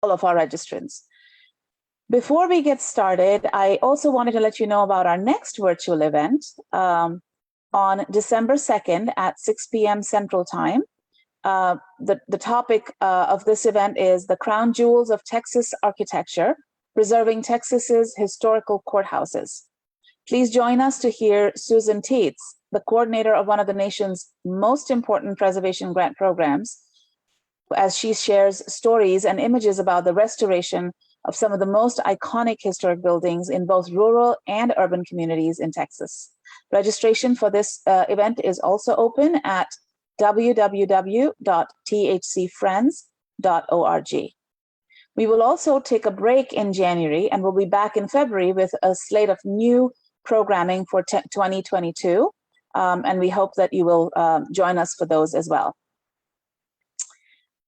all of our registrants. Before we get started, I also wanted to let you know about our next virtual event on December 2nd at 6 p.m. Central Time. The topic of this event is the Crown Jewels of Texas Architecture, Preserving Texas's Historical Courthouses. Please join us to hear Susan Teets, the coordinator of one of the nation's most important preservation grant programs, as she shares stories and images about the restoration of some of the most iconic historic buildings in both rural and urban communities in Texas. Registration for this event is also open at www.thcfriends.org. We will also take a break in January and we'll be back in February with a slate of new programming for 2022. And we hope that you will join us for those as well.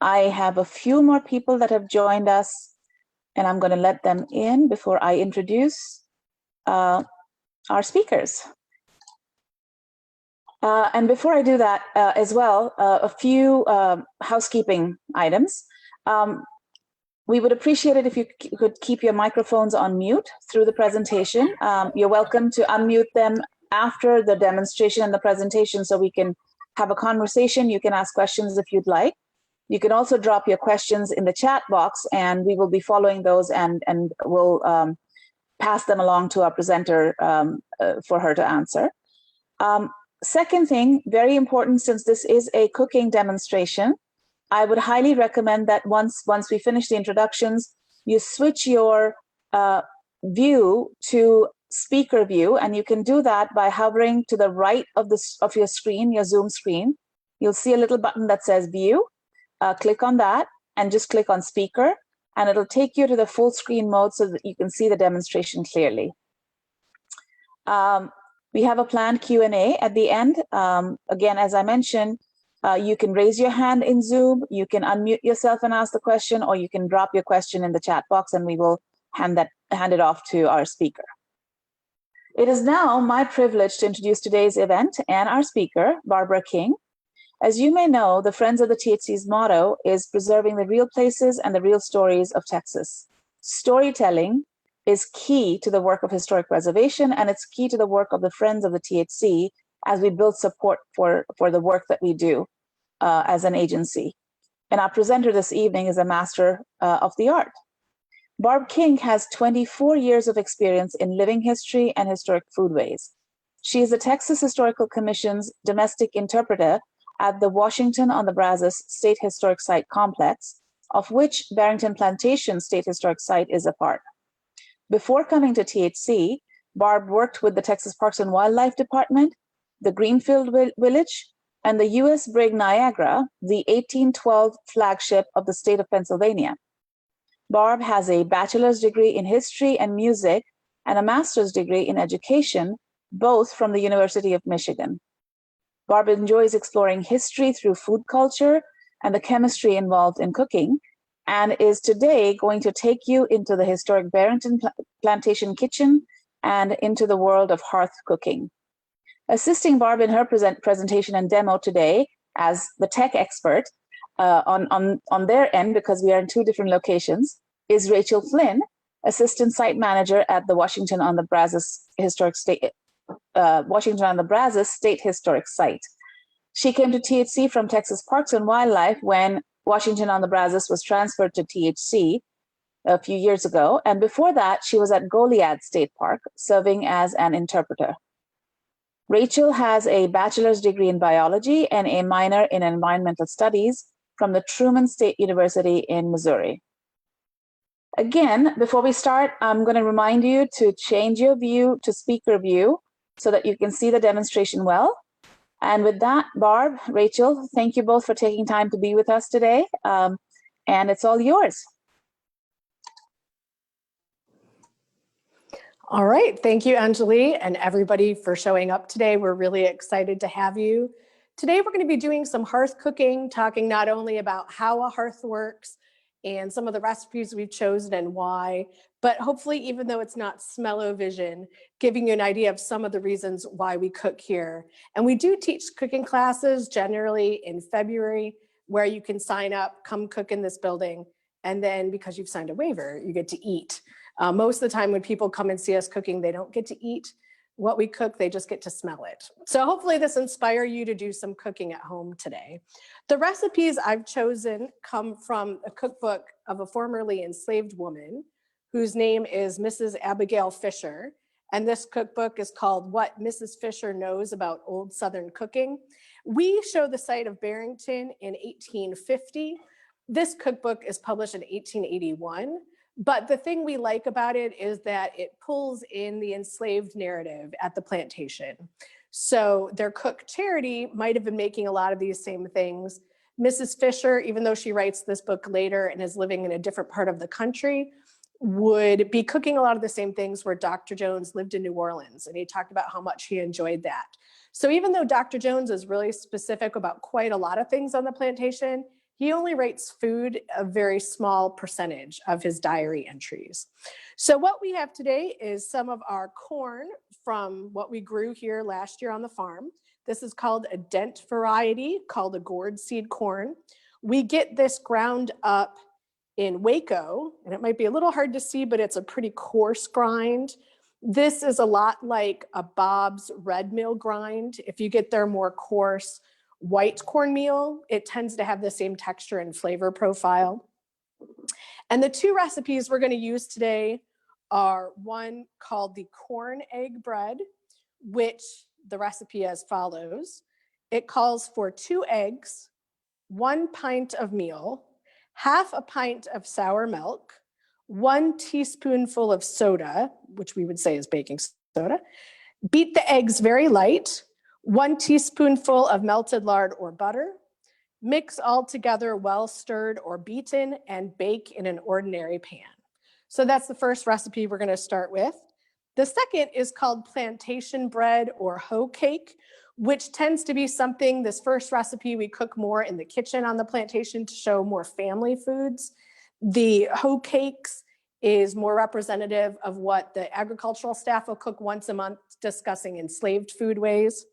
I have a few more people that have joined us, and I'm going to let them in before I introduce our speakers. And before I do that as well, a few housekeeping items. We would appreciate it if you could keep your microphones on mute through the presentation. You're welcome to unmute them after the demonstration and the presentation so we can have a conversation. You can ask questions if you'd like. You can also drop your questions in the chat box and we will be following those and we'll pass them along to our presenter for her to answer. Second thing, very important, since this is a cooking demonstration, I would highly recommend that once we finish the introductions, you switch your view to speaker view, and you can do that by hovering to the right of your screen, your Zoom screen. You'll see a little button that says view. Click on that and just click on speaker, and it'll take you to the full screen mode so that you can see the demonstration clearly. We have a planned Q&A at the end. Again, as I mentioned, you can raise your hand in Zoom, you can unmute yourself and ask the question, or you can drop your question in the chat box and we will hand it off to our speaker. It is now my privilege to introduce today's event and our speaker, Barbara King. As you may know, the Friends of the THC's motto is preserving the real places and the real stories of Texas. Storytelling is key to the work of historic preservation, and it's key to the work of the Friends of the THC as we build support for the work that we do as an agency. And our presenter this evening is a master of the art. Barb King has 24 years of experience in living history and historic foodways. She is the Texas Historical Commission's domestic interpreter at the Washington on the Brazos State Historic Site Complex, of which Barrington Plantation State Historic Site is a part. Before coming to THC, Barb worked with the Texas Parks and Wildlife Department, the Greenfield Village, and the U.S. brig Niagara, the 1812 flagship of the state of Pennsylvania. Barb has a bachelor's degree in history and music and a master's degree in education, both from the University of Michigan. Barb enjoys exploring history through food culture and the chemistry involved in cooking, and is today going to take you into the historic Barrington Plantation kitchen and into the world of hearth cooking. Assisting Barb in her presentation and demo today as the tech expert on their end, because we are in two different locations, is Rachel Flynn, Assistant Site Manager at the Washington on the Brazos State Historic Site. She came to THC from Texas Parks and Wildlife when Washington on the Brazos was transferred to THC a few years ago. And before that, she was at Goliad State Park, serving as an interpreter. Rachel has a bachelor's degree in biology and a minor in environmental studies from the Truman State University in Missouri. Again, before we start, I'm going to remind you to change your view to speaker view so that you can see the demonstration well. And with that, Barb, Rachel, thank you both for taking time to be with us today. And it's all yours. All right, thank you, Anjali, and everybody for showing up today. We're really excited to have you. Today, we're going to be doing some hearth cooking, talking not only about how a hearth works and some of the recipes we've chosen and why, but hopefully, even though it's not smell-o-vision, giving you an idea of some of the reasons why we cook here. And we do teach cooking classes generally in February, where you can sign up, come cook in this building, And then because you've signed a waiver, you get to eat. Most of the time when people come and see us cooking, they don't get to eat what we cook, they just get to smell it. So hopefully this inspires you to do some cooking at home today. The recipes I've chosen come from a cookbook of a formerly enslaved woman whose name is Mrs. Abigail Fisher. And this cookbook is called What Mrs. Fisher Knows About Old Southern Cooking. We show the site of Barrington in 1850. This cookbook is published in 1881. But the thing we like about it is that it pulls in the enslaved narrative at the plantation. So their cook Charity might have been making a lot of these same things. Mrs. Fisher, even though she writes this book later and is living in a different part of the country, would be cooking a lot of the same things where Dr. Jones lived in New Orleans, and he talked about how much he enjoyed that. So even though Dr. Jones is really specific about quite a lot of things on the plantation, he only writes food a very small percentage of his diary entries. So what we have today is some of our corn from what we grew here last year on the farm. This is called a dent variety called a gourd seed corn. We get this ground up in Waco, and it might be a little hard to see, but it's a pretty coarse grind. This is a lot like a Bob's red mill grind. If you get their more coarse white cornmeal, it tends to have the same texture and flavor profile. And the two recipes we're going to use today are one called the corn egg bread, which the recipe as follows. It calls for 2 eggs, 1 pint of meal, half a pint of sour milk, 1 teaspoonful of soda, which we would say is baking soda. Beat the eggs very light, 1 teaspoonful of melted lard or butter. Mix all together, well stirred or beaten, and bake in an ordinary pan. So that's the first recipe we're going to start with. The second is called plantation bread or hoe cake, which tends to be something, this first recipe we cook more in the kitchen on the plantation to show more family foods. The hoe cakes is more representative of what the agricultural staff will cook once a month, discussing enslaved foodways.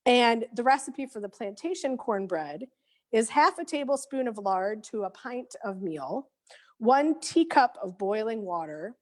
And the recipe for the plantation cornbread is half a tablespoon of lard to a pint of meal, 1 teacup of boiling water,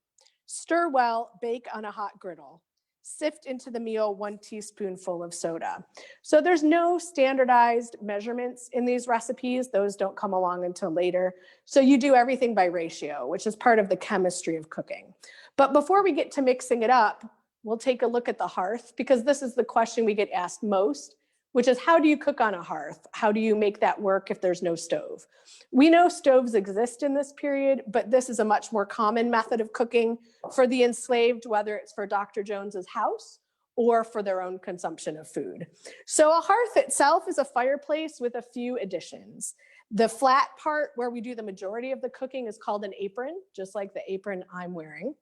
stir well, bake on a hot griddle. Sift into the meal 1 teaspoonful of soda. So there's no standardized measurements in these recipes. Those don't come along until later. So you do everything by ratio, which is part of the chemistry of cooking. But before we get to mixing it up, we'll take a look at the hearth, because this is the question we get asked most, which is how do you cook on a hearth? How do you make that work if there's no stove? We know stoves exist in this period, but this is a much more common method of cooking for the enslaved, whether it's for Dr. Jones's house or for their own consumption of food. So a hearth itself is a fireplace with a few additions. The flat part where we do the majority of the cooking is called an apron, just like the apron I'm wearing.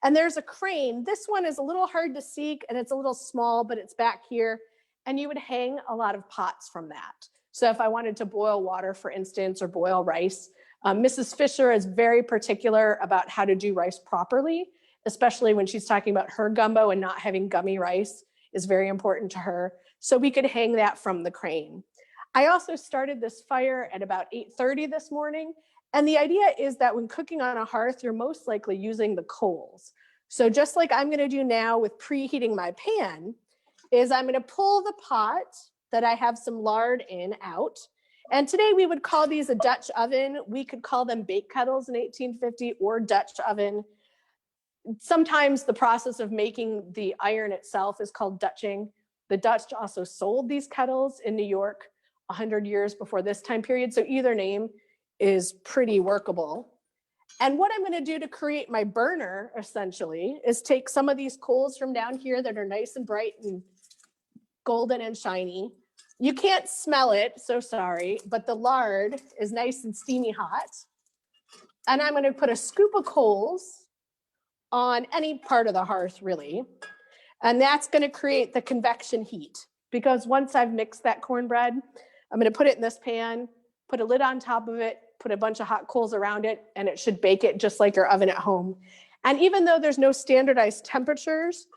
And there's a crane. This one is a little hard to see and it's a little small, but it's back here. And you would hang a lot of pots from that. So if I wanted to boil water, for instance, or boil rice, Mrs. Fisher is very particular about how to do rice properly, especially when she's talking about her gumbo, and not having gummy rice is very important to her. So we could hang that from the crane. I also started this fire at about 8:30 this morning. And the idea is that when cooking on a hearth, you're most likely using the coals. So just like I'm gonna do now with preheating my pan, is I'm gonna pull the pot that I have some lard in out. And today we would call these a Dutch oven. We could call them bake kettles in 1850 or Dutch oven. Sometimes the process of making the iron itself is called Dutching. The Dutch also sold these kettles in New York 100 years before this time period. So either name is pretty workable. And what I'm gonna do to create my burner, essentially, is take some of these coals from down here that are nice and bright and golden and shiny. You can't smell it, so sorry, but the lard is nice and steamy hot. And I'm gonna put a scoop of coals on any part of the hearth, really. And that's gonna create the convection heat, because once I've mixed that cornbread, I'm gonna put it in this pan, put a lid on top of it, put a bunch of hot coals around it, and it should bake it just like your oven at home. And even though there's no standardized temperatures,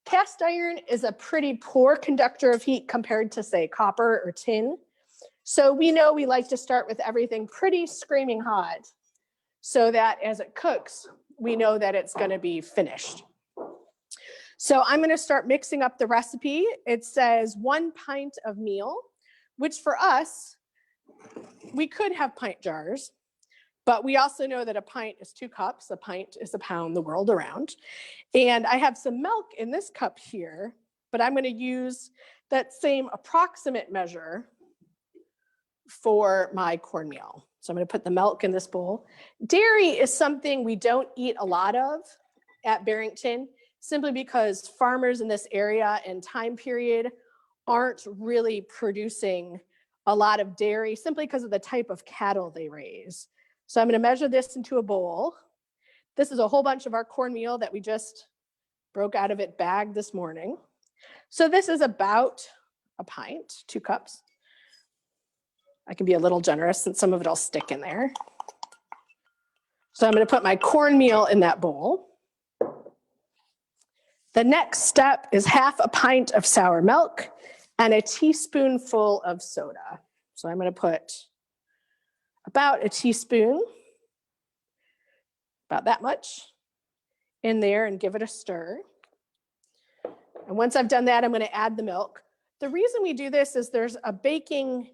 cast iron is a pretty poor conductor of heat compared to, say, copper or tin. So we know we like to start with everything pretty screaming hot. so that as it cooks, we know that it's going to be finished. So I'm going to start mixing up the recipe. It says 1 pint of meal, which for us, we could have pint jars, but we also know that a pint is 2 cups. A pint is a pound the world around. And I have some milk in this cup here, but I'm going to use that same approximate measure for my cornmeal. So I'm going to put the milk in this bowl. Dairy is something we don't eat a lot of at Barrington, simply because farmers in this area and time period aren't really producing a lot of dairy simply because of the type of cattle they raise. So I'm going to measure this into a bowl. This is a whole bunch of our cornmeal that we just broke out of it bagged this morning. So this is about a pint, 2 cups. I can be a little generous since some of it will stick in there. So I'm going to put my cornmeal in that bowl. The next step is 1/2 pint of sour milk and a teaspoonful of soda. So I'm going to put about a teaspoon, about that much, in there and give it a stir. And once I've done that, I'm going to add the milk. The reason we do this is there's a baking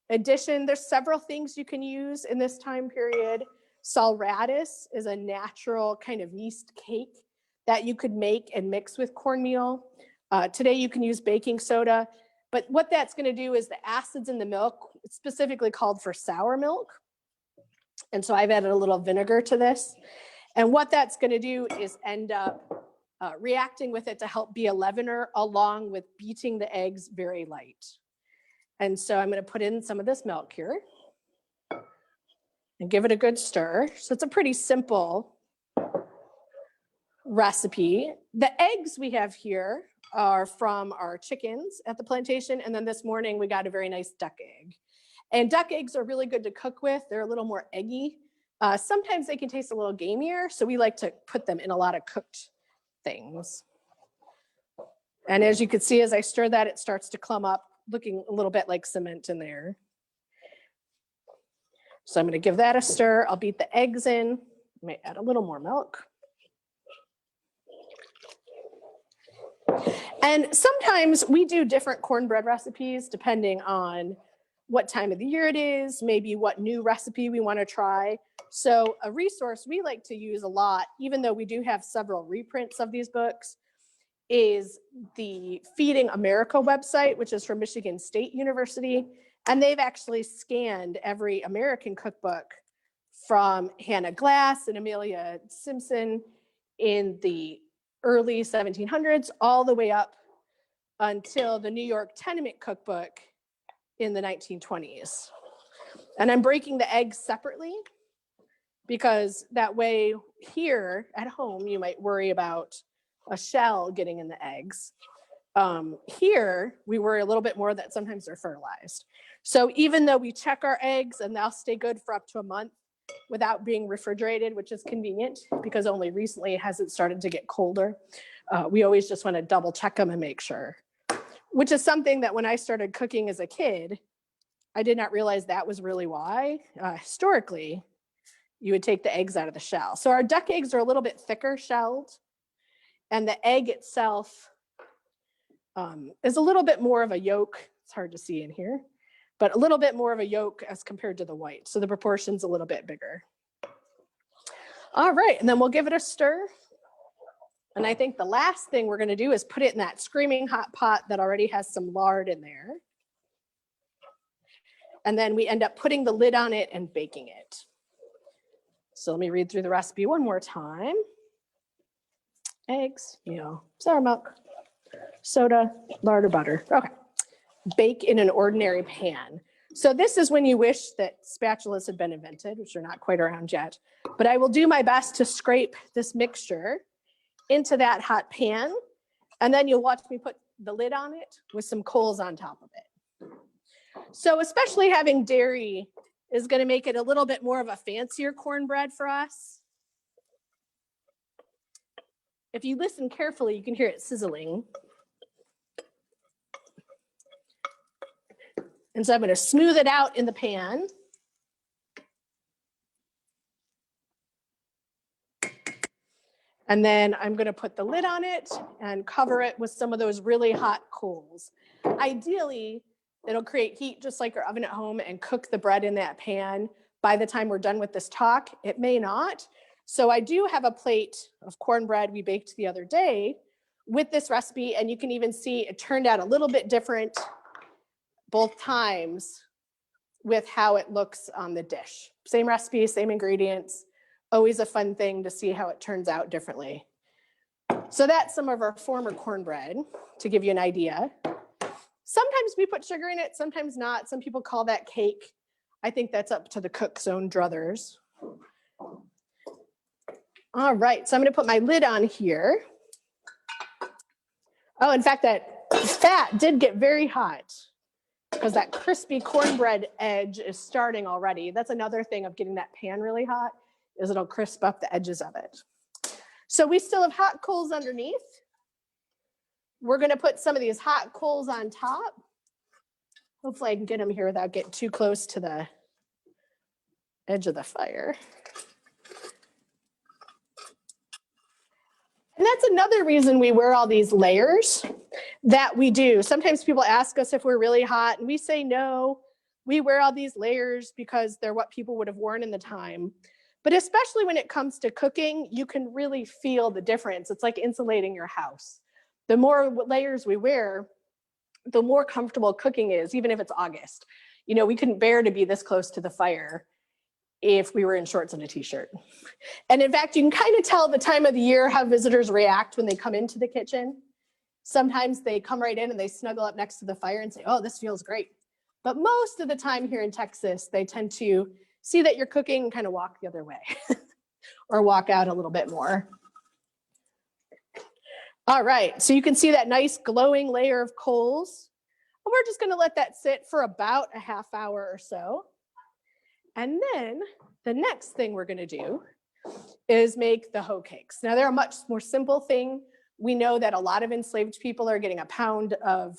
addition. There's several things you can use in this time period. Saleratus is a natural kind of yeast cake that you could make and mix with cornmeal. Today you can use baking soda, but what that's going to do is the acids in the milk, it's specifically called for sour milk. And so I've added a little vinegar to this. And what that's going to do is end up reacting with it to help be a leavener along with beating the eggs very light. And so I'm going to put in some of this milk here and give it a good stir. So it's a pretty simple recipe. The eggs we have here are from our chickens at the plantation. And then this morning we got a very nice duck egg. And duck eggs are really good to cook with. They're a little more eggy. Sometimes they can taste a little gamier. So we like to put them in a lot of cooked things. And as you can see, as I stir that, it starts to clump up, looking a little bit like cement in there. So I'm going to give that a stir. I'll beat the eggs in. I may add a little more milk. And sometimes we do different cornbread recipes depending on what time of the year it is, maybe what new recipe we want to try. So a resource we like to use a lot, even though we do have several reprints of these books, is the Feeding America website, which is from Michigan State University. And they've actually scanned every American cookbook from Hannah Glass and Amelia Simpson in the early 1700s all the way up until the New York Tenement Cookbook in the 1920s. And I'm breaking the eggs separately because that way here at home, you might worry about a shell getting in the eggs. Here, we worry a little bit more that sometimes they're fertilized. So even though we check our eggs and they'll stay good for up to a month without being refrigerated, which is convenient because only recently has it started to get colder, we always just want to double check them and make sure. Which is something that when I started cooking as a kid, I did not realize that was really why. Historically, you would take the eggs out of the shell. So our duck eggs are a little bit thicker shelled, and the egg itself is a little bit more of a yolk. It's hard to see in here, but a little bit more of a yolk as compared to the white. So the proportion's a little bit bigger. All right, and then we'll give it a stir. And I think the last thing we're going to do is put it in that screaming hot pot that already has some lard in there. And then we end up putting the lid on it and baking it. So let me read through the recipe one more time. Eggs, sour milk, soda, lard or butter. Okay. Bake in an ordinary pan. So this is when you wish that spatulas had been invented, which are not quite around yet. But I will do my best to scrape this mixture into that hot pan, and then you'll watch me put the lid on it with some coals on top of it. So especially having dairy is going to make it a little bit more of a fancier cornbread for us. If you listen carefully, you can hear it sizzling. And so I'm going to smooth it out in the pan. And then I'm going to put the lid on it and cover it with some of those really hot coals. Ideally, it'll create heat just like our oven at home and cook the bread in that pan. By the time we're done with this talk, it may not. So I do have a plate of cornbread we baked the other day with this recipe, and you can even see it turned out a little bit different both times with how it looks on the dish. Same recipe, same ingredients. Always a fun thing to see how it turns out differently. So that's some of our former cornbread to give you an idea. Sometimes we put sugar in it, sometimes not. Some people call that cake. I think that's up to the cook's own druthers. All right, so I'm gonna put my lid on here. Oh, in fact, that fat did get very hot because that crispy cornbread edge is starting already. That's another thing of getting that pan really hot, is it'll crisp up the edges of it. So we still have hot coals underneath. We're gonna put some of these hot coals on top. Hopefully I can get them here without getting too close to the edge of the fire. And that's another reason we wear all these layers that we do. Sometimes people ask us if we're really hot, and we say no. We wear all these layers because they're what people would have worn in the time. But especially when it comes to cooking, you can really feel the difference. It's like insulating your house. The more layers we wear, the more comfortable cooking is, even if it's August. You know, we couldn't bear to be this close to the fire if we were in shorts and a t-shirt. And in fact, you can kind of tell the time of the year how visitors react when they come into the kitchen. Sometimes they come right in and they snuggle up next to the fire and say, oh, this feels great. But most of the time here in Texas, they tend to see that you're cooking and kind of walk the other way or walk out a little bit more. All right, so you can see that nice glowing layer of coals. And we're just gonna let that sit for about a half hour or so. And then the next thing we're gonna do is make the hoe cakes. Now they're a much more simple thing. We know that a lot of enslaved people are getting a pound of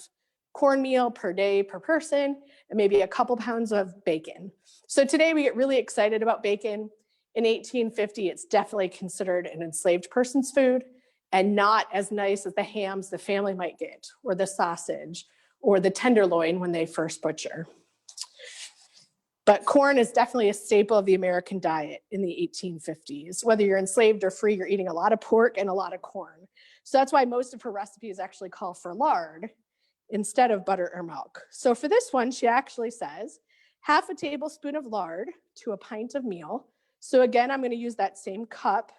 cornmeal per day per person, and maybe a couple pounds of bacon. So today we get really excited about bacon. In 1850, it's definitely considered an enslaved person's food and not as nice as the hams the family might get, or the sausage, or the tenderloin when they first butcher. But corn is definitely a staple of the American diet in the 1850s. Whether you're enslaved or free, you're eating a lot of pork and a lot of corn. So that's why most of her recipes actually call for lard instead of butter or milk. So for this one, she actually says, half a tablespoon of lard to a pint of meal. So again, I'm gonna use that same cup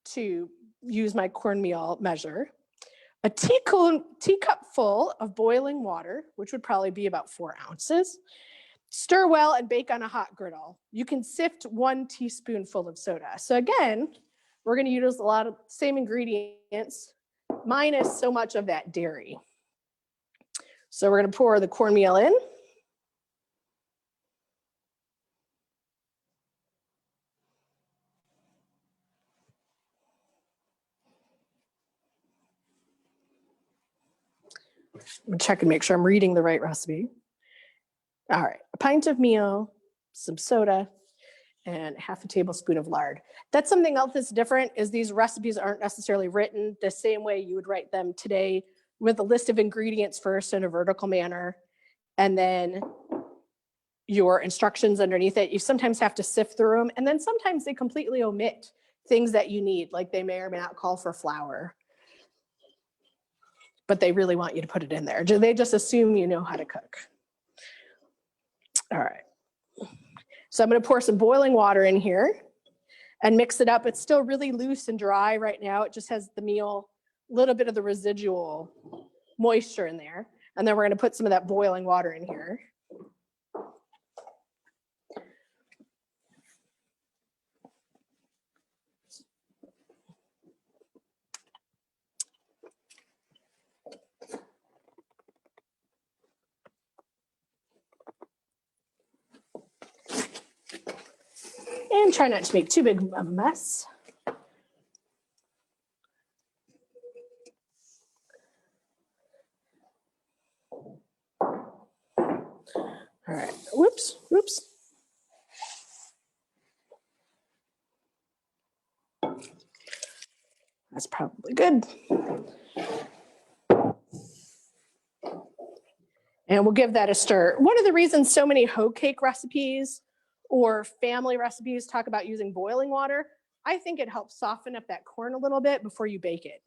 to use my cornmeal measure. A teacup full of boiling water, which would probably be about 4 ounces. Stir well and bake on a hot griddle. You can sift 1 teaspoonful of soda. So again, we're gonna use a lot of same ingredients, minus so much of that dairy. So we're gonna pour the cornmeal in. I'm gonna check and make sure I'm reading the right recipe. All right, a pint of meal, some soda, and half a tablespoon of lard. That's something else that's different, is these recipes aren't necessarily written the same way you would write them today, with a list of ingredients first in a vertical manner, and then your instructions underneath it. You sometimes have to sift through them, and then sometimes they completely omit things that you need, like they may or may not call for flour, but they really want you to put it in there. They just assume you know how to cook. All right. So I'm gonna pour some boiling water in here and mix it up. It's still really loose and dry right now. It just has the meal, a little bit of the residual moisture in there. And then we're gonna put some of that boiling water in here. And try not to make too big a mess. All right, whoops. That's probably good. And we'll give that a stir. One of the reasons so many hoe cake recipes or family recipes talk about using boiling water, I think it helps soften up that corn a little bit before you bake it.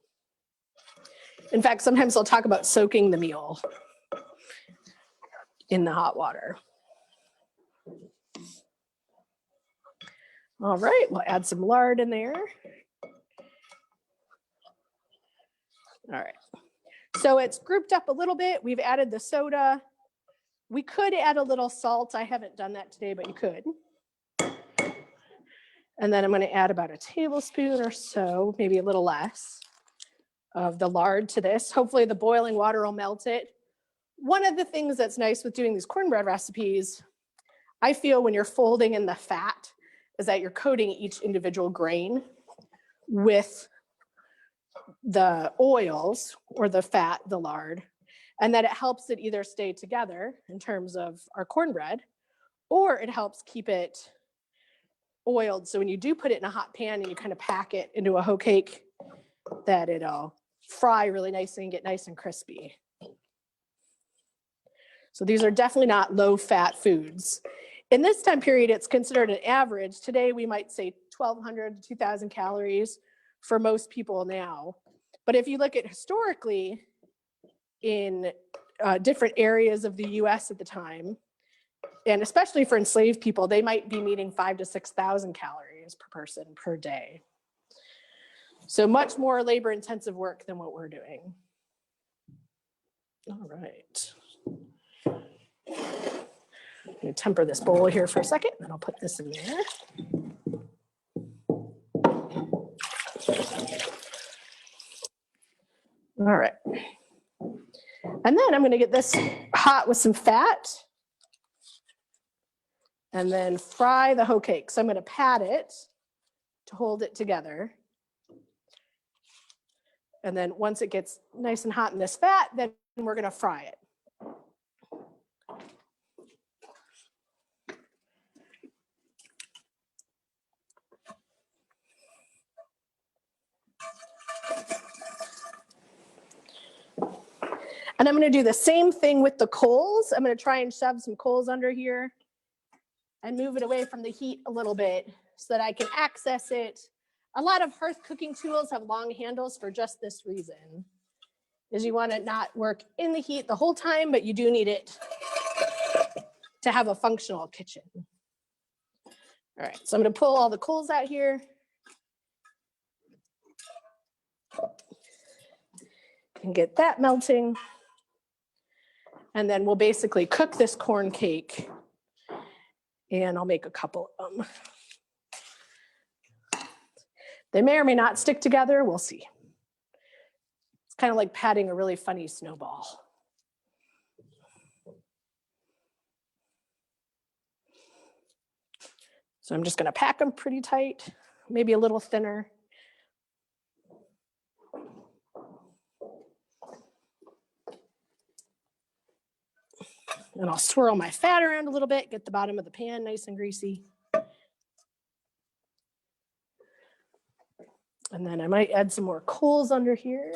In fact, sometimes they'll talk about soaking the meal in the hot water. All right, we'll add some lard in there. All right, so it's grouped up a little bit. We've added the soda. We could add a little salt. I haven't done that today, but you could. And then I'm going to add about a tablespoon or so, maybe a little less, of the lard to this. Hopefully the boiling water will melt it. One of the things that's nice with doing these cornbread recipes, I feel when you're folding in the fat, is that you're coating each individual grain with the oils or the fat, the lard, and that it helps it either stay together in terms of our cornbread, or it helps keep it oiled. So when you do put it in a hot pan and you kind of pack it into a hoe cake, that it'll fry really nicely and get nice and crispy. So these are definitely not low fat foods. In this time period, it's considered an average. Today, we might say 1,200 to 2,000 calories for most people now. But if you look at historically in different areas of the US at the time, and especially for enslaved people, they might be meeting 5,000 to 6,000 calories per person per day. So much more labor intensive work than what we're doing. All right. I'm going to temper this bowl here for a second, and then I'll put this in there. All right. And then I'm going to get this hot with some fat and then fry the hoe cake. So I'm going to pat it to hold it together. And then once it gets nice and hot in this fat, then we're going to fry it. And I'm going to do the same thing with the coals. I'm going to try and shove some coals under here and move it away from the heat a little bit so that I can access it. A lot of hearth cooking tools have long handles for just this reason, is you want to not work in the heat the whole time, but you do need it to have a functional kitchen. All right, so I'm going to pull all the coals out here. And get that melting. And then we'll basically cook this corn cake, and I'll make a couple of them. They may or may not stick together, we'll see. It's kind of like patting a really funny snowball. So I'm just going to pack them pretty tight, maybe a little thinner. And I'll swirl my fat around a little bit, get the bottom of the pan nice and greasy. And then I might add some more coals under here.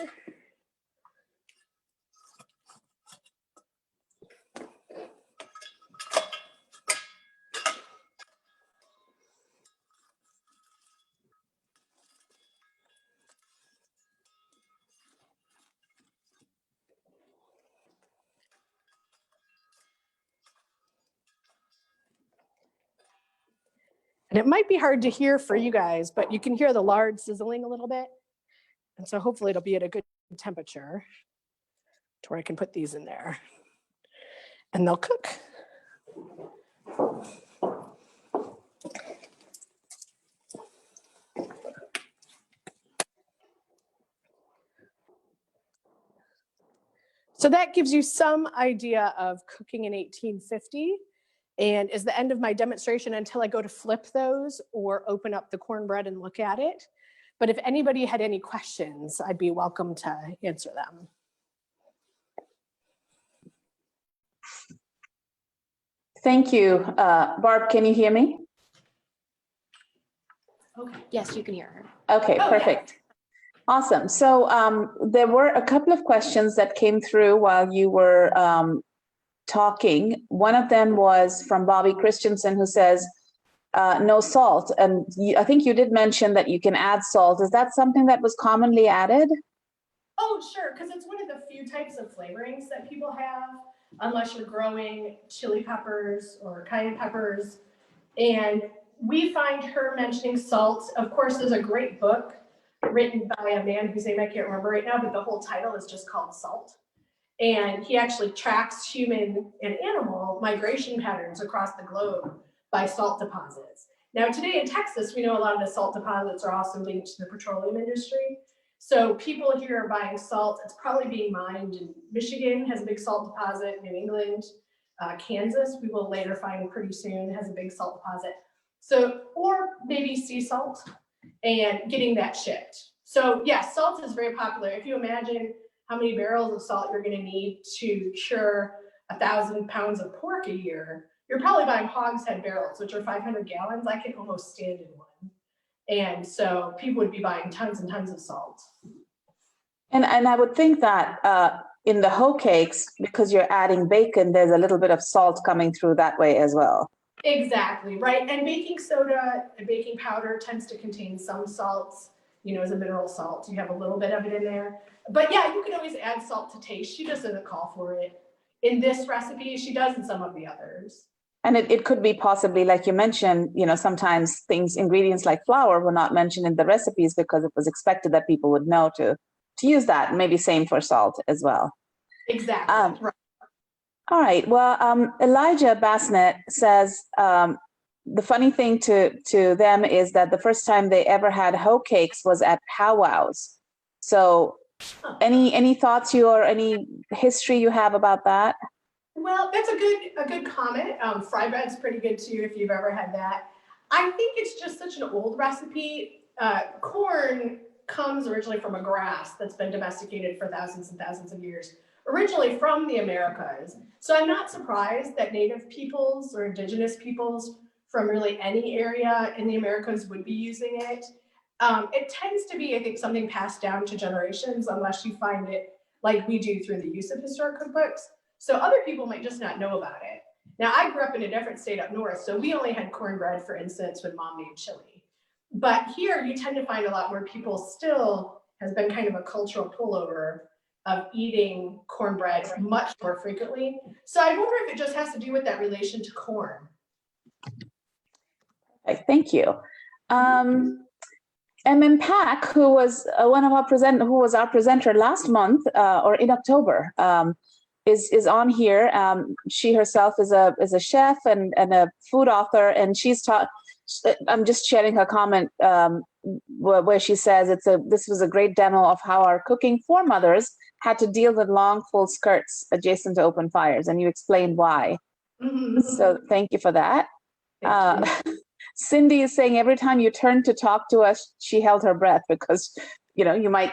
And it might be hard to hear for you guys, but you can hear the lard sizzling a little bit. And so hopefully it'll be at a good temperature to where I can put these in there. And they'll cook. So that gives you some idea of cooking in 1850. And is the end of my demonstration until I go to flip those or open up the cornbread and look at it. But if anybody had any questions, I'd be welcome to answer them. Thank you. Barb, can you hear me? Okay. Yes, you can hear her. Okay, perfect. Awesome. So there were a couple of questions that came through while you were talking. One of them was from Bobby Christensen, who says, no salt. And I think you did mention that you can add salt. Is that something that was commonly added? Oh, sure, because it's one of the few types of flavorings that people have, unless you're growing chili peppers or cayenne peppers. And we find her mentioning salt. Of course, there's a great book written by a man whose name I can't remember right now, but the whole title is just called Salt. And he actually tracks human and animal migration patterns across the globe by salt deposits. Now, today in Texas, we know a lot of the salt deposits are also linked to the petroleum industry. So people here are buying salt. It's probably being mined in Michigan, has a big salt deposit, New England, Kansas, we will later find pretty soon, has a big salt deposit. So, or maybe sea salt and getting that shipped. So yes, salt is very popular. If you imagine how many barrels of salt you're gonna need to cure 1,000 pounds of pork a year, you're probably buying hogshead barrels, which are 500 gallons. I can almost stand in one. And so people would be buying tons and tons of salt. And I would think that in the hoe cakes, because you're adding bacon, there's a little bit of salt coming through that way as well. Exactly, right. And baking soda and baking powder tends to contain some salts, you know, as a mineral salt. You have a little bit of it in there. But yeah, you can always add salt to taste. She just doesn't call for it in this recipe. She does in some of the others. And it could be possibly, like you mentioned, you know, sometimes ingredients like flour were not mentioned in the recipes because it was expected that people would know to use that. Maybe same for salt as well. Exactly. Right. All right. Well, Elijah Bassnett says the funny thing to them is that the first time they ever had hoe cakes was at powwows. So any thoughts or any history you have about that? Well, that's a good comment. Fry bread's pretty good too if you've ever had that. I think it's just such an old recipe. Corn comes originally from a grass that's been domesticated for thousands and thousands of years, originally from the Americas. So I'm not surprised that native peoples or indigenous peoples from really any area in the Americas would be using it. It tends to be, I think, something passed down to generations unless you find it like we do through the use of historic cookbooks. So other people might just not know about it. Now, I grew up in a different state up north, so we only had cornbread, for instance, when mom made chili. But here you tend to find a lot where people still has been kind of a cultural pullover of eating cornbread much more frequently. So I wonder if it just has to do with that relation to corn. Okay, thank you. MM Pack, who was who was our presenter last month or in October, is on here. She herself is a chef and a food author, and she's taught. I'm just sharing her comment where she says this was a great demo of how our cooking foremothers had to deal with long, full skirts adjacent to open fires, and you explained why. Mm-hmm. So thank you for that. Cindy is saying every time you turned to talk to us, she held her breath because you know you might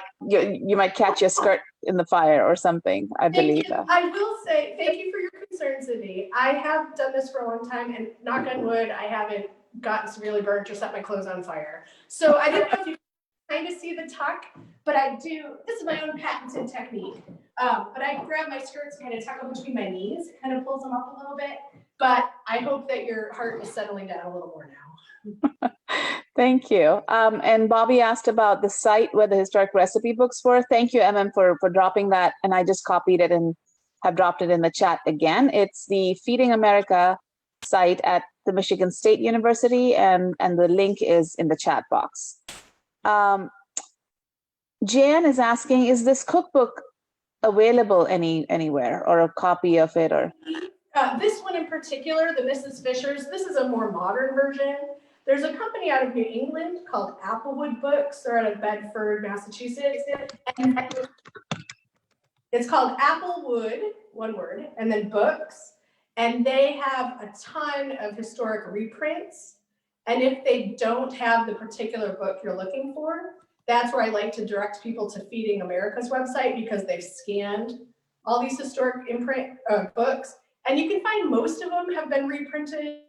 catch your skirt in the fire or something. I believe. I will say thank you for your concern, Cindy. I have done this for a long time, and knock on wood, I haven't gotten severely burnt or set my clothes on fire. So I don't know if you kind of see the tuck, but I do. This is my own patented technique. But I grab my skirts and kind of tuck them between my knees. It kind of pulls them up a little bit. But I hope that your heart is settling down a little more now. Thank you. And Bobby asked about the site where the historic recipe books were. Thank you, MM, for dropping that. And I just copied it and have dropped it in the chat again. It's the Feeding America site at the Michigan State University, and the link is in the chat box. Jan is asking, is this cookbook available anywhere, or a copy of it? Or this one in particular, the Mrs. Fisher's, this is a more modern version. There's a company out of New England called Applewood Books. They're out of Bedford, Massachusetts. And it's called Applewood, one word, and then Books. And they have a ton of historic reprints. And if they don't have the particular book you're looking for, that's where I like to direct people to Feeding America's website, because they've scanned all these historic imprint books. And you can find most of them have been reprinted,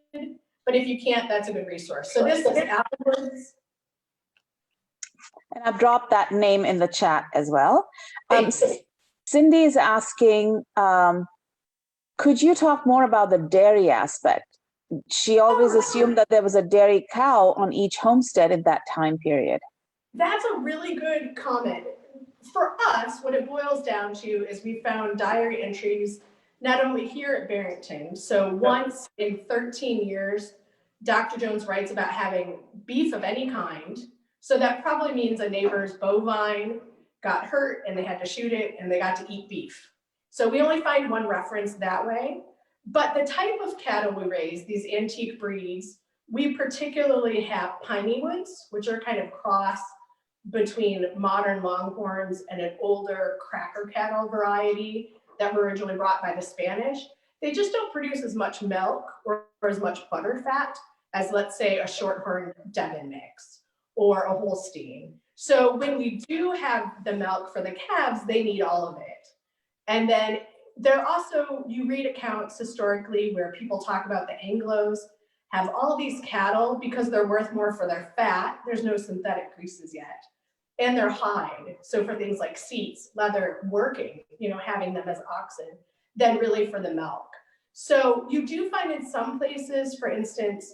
but if you can't, that's a good resource. So this is Applewood's. And I've dropped that name in the chat as well. Thanks. Cindy is asking, could you talk more about the dairy aspect? She always assumed that there was a dairy cow on each homestead in that time period. That's a really good comment. For us, what it boils down to is we found diary entries not only here at Barrington. So once in 13 years, Dr. Jones writes about having beef of any kind. So that probably means a neighbor's bovine got hurt and they had to shoot it and they got to eat beef. So we only find one reference that way. But the type of cattle we raise, these antique breeds, we particularly have piney woods, which are kind of cross between modern longhorns and an older cracker cattle variety that were originally brought by the Spanish. They just don't produce as much milk or as much butter fat as, let's say, a shorthorn Devon mix or a Holstein. So when we do have the milk for the calves, they need all of it. And then there also, you read accounts historically where people talk about the Anglos have all these cattle because they're worth more for their fat. There's no synthetic greases yet. And their hide, so for things like seats, leather, working, having them as oxen, than really for the milk. So you do find in some places, for instance,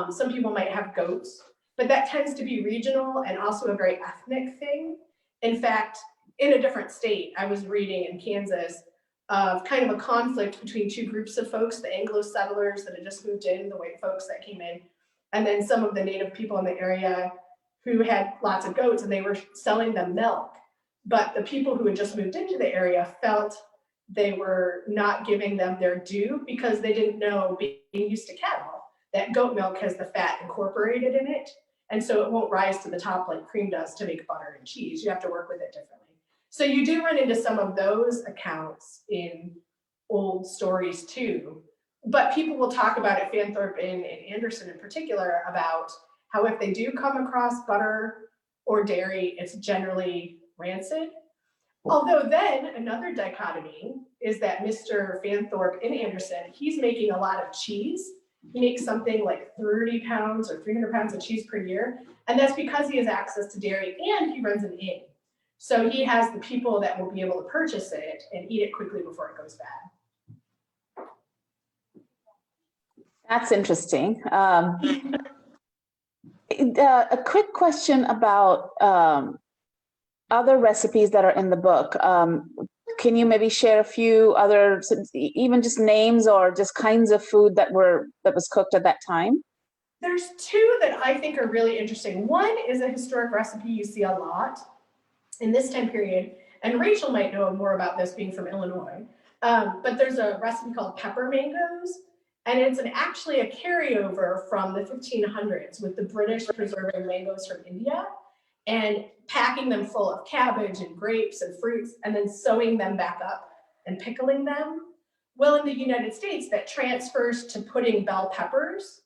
some people might have goats, but that tends to be regional and also a very ethnic thing. In fact, in a different state, I was reading in Kansas of kind of a conflict between two groups of folks, the Anglo settlers that had just moved in, the white folks that came in, and then some of the native people in the area who had lots of goats and they were selling them milk. But the people who had just moved into the area felt they were not giving them their due because they didn't know, being used to cattle, that goat milk has the fat incorporated in it. And so it won't rise to the top like cream does to make butter and cheese. You have to work with it differently. So you do run into some of those accounts in old stories too. But people will talk about it, Fanthorpe and Anderson in particular, about how if they do come across butter or dairy, it's generally rancid. Although then another dichotomy is that Mr. Fanthorpe and Anderson, he's making a lot of cheese. He makes something like 30 pounds or 300 pounds of cheese per year. And that's because he has access to dairy and he runs an inn. So he has the people that will be able to purchase it and eat it quickly before it goes bad. That's interesting. A quick question about other recipes that are in the book. Can you maybe share a few other, even just names or just kinds of food that was cooked at that time? There's two that I think are really interesting. One is a historic recipe you see a lot in this time period, and Rachel might know more about this being from Illinois, but there's a recipe called pepper mangoes, and it's actually a carryover from the 1500s with the British preserving mangoes from India and packing them full of cabbage and grapes and fruits and then sewing them back up and pickling them. Well, in the United States, that transfers to putting bell peppers,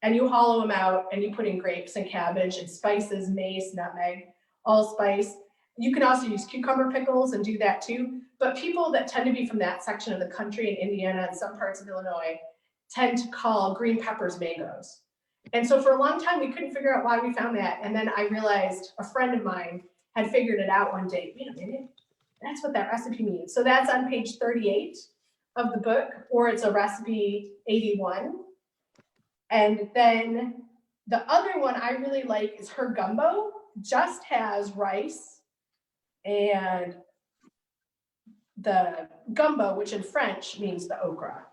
and you hollow them out and you put in grapes and cabbage and spices, mace, nutmeg, allspice. You can also use cucumber pickles and do that too. But people that tend to be from that section of the country in Indiana and some parts of Illinois tend to call green peppers mangoes. And so for a long time, we couldn't figure out why we found that. And then I realized a friend of mine had figured it out one day. Wait a minute, that's what that recipe means. So that's on page 38 of the book, or it's a recipe 81. And then the other one I really like is her gumbo. Just has rice and the gumbo, which in French means the okra.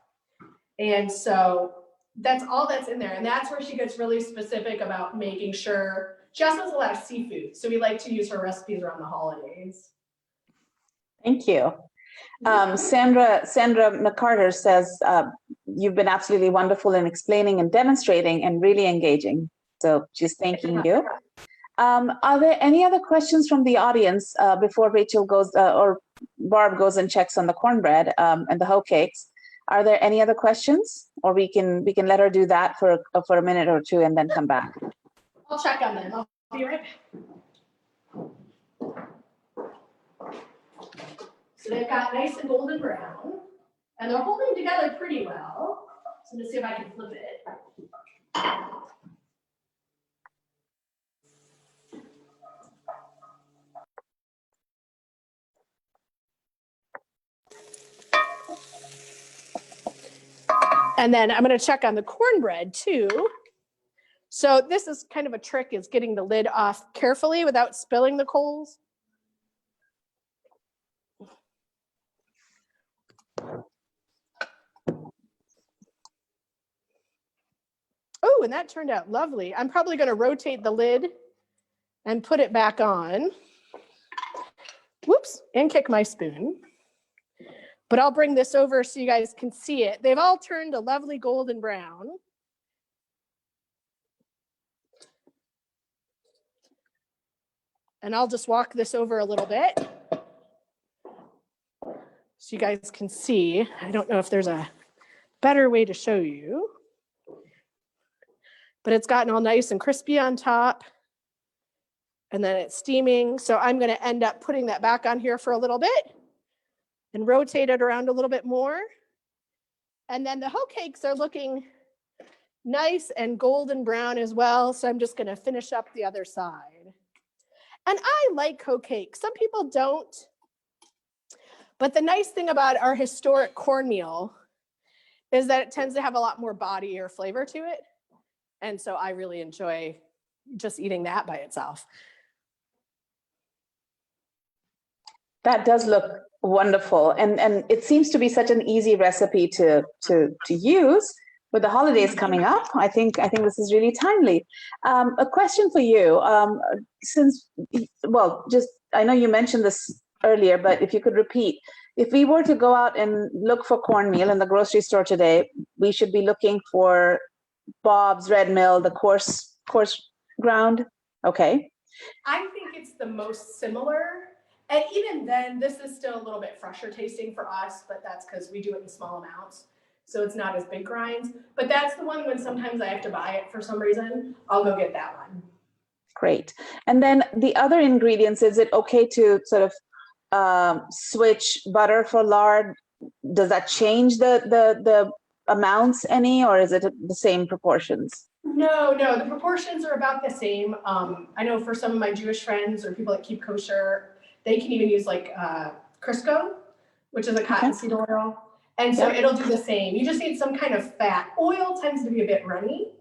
And so that's all that's in there. And that's where she gets really specific about making sure. She also has a lot of seafood. So we like to use her recipes around the holidays. Thank you. Sandra McCarter says, you've been absolutely wonderful in explaining and demonstrating and really engaging. So she's thanking you. Are there any other questions from the audience before Rachel goes or Barb goes and checks on the cornbread and the hoe cakes? Are there any other questions, or we can let her do that for a minute or two and then come back? I'll check on them. I'll be right back. So they've got nice and golden brown, and they're holding together pretty well. So I'm gonna see if I can flip it. And then I'm going to check on the cornbread too. So this is kind of a trick, is getting the lid off carefully without spilling the coals. Oh, and that turned out lovely. I'm probably going to rotate the lid and put it back on. Whoops, and kick my spoon. But I'll bring this over so you guys can see it. They've all turned a lovely golden brown. And I'll just walk this over a little bit so you guys can see. I don't know if there's a better way to show you, but it's gotten all nice and crispy on top. And then it's steaming. So I'm going to end up putting that back on here for a little bit and rotate it around a little bit more. And then the hoe cakes are looking nice and golden brown as well. So I'm just going to finish up the other side. And I like hoe cakes. Some people don't. But the nice thing about our historic cornmeal is that it tends to have a lot more body or flavor to it. And so I really enjoy just eating that by itself. That does look wonderful. And it seems to be such an easy recipe to use. With the holidays coming up, I think this is really timely. A question for you, I know you mentioned this earlier, but if you could repeat, if we were to go out and look for cornmeal in the grocery store today, we should be looking for Bob's Red Mill, the coarse ground. Okay. I think it's the most similar. And even then, this is still a little bit fresher tasting for us, but that's because we do it in small amounts. So it's not as big grinds, but that's the one when sometimes I have to buy it for some reason, I'll go get that one. Great. And then the other ingredients, is it okay to sort of switch butter for lard? Does that change the amounts any, or is it the same proportions? No, the proportions are about the same. I know for some of my Jewish friends or people that keep kosher, they can even use like Crisco, which is a cottonseed oil. And so it'll do the same. You just need some kind of fat. Oil tends to be a bit runny,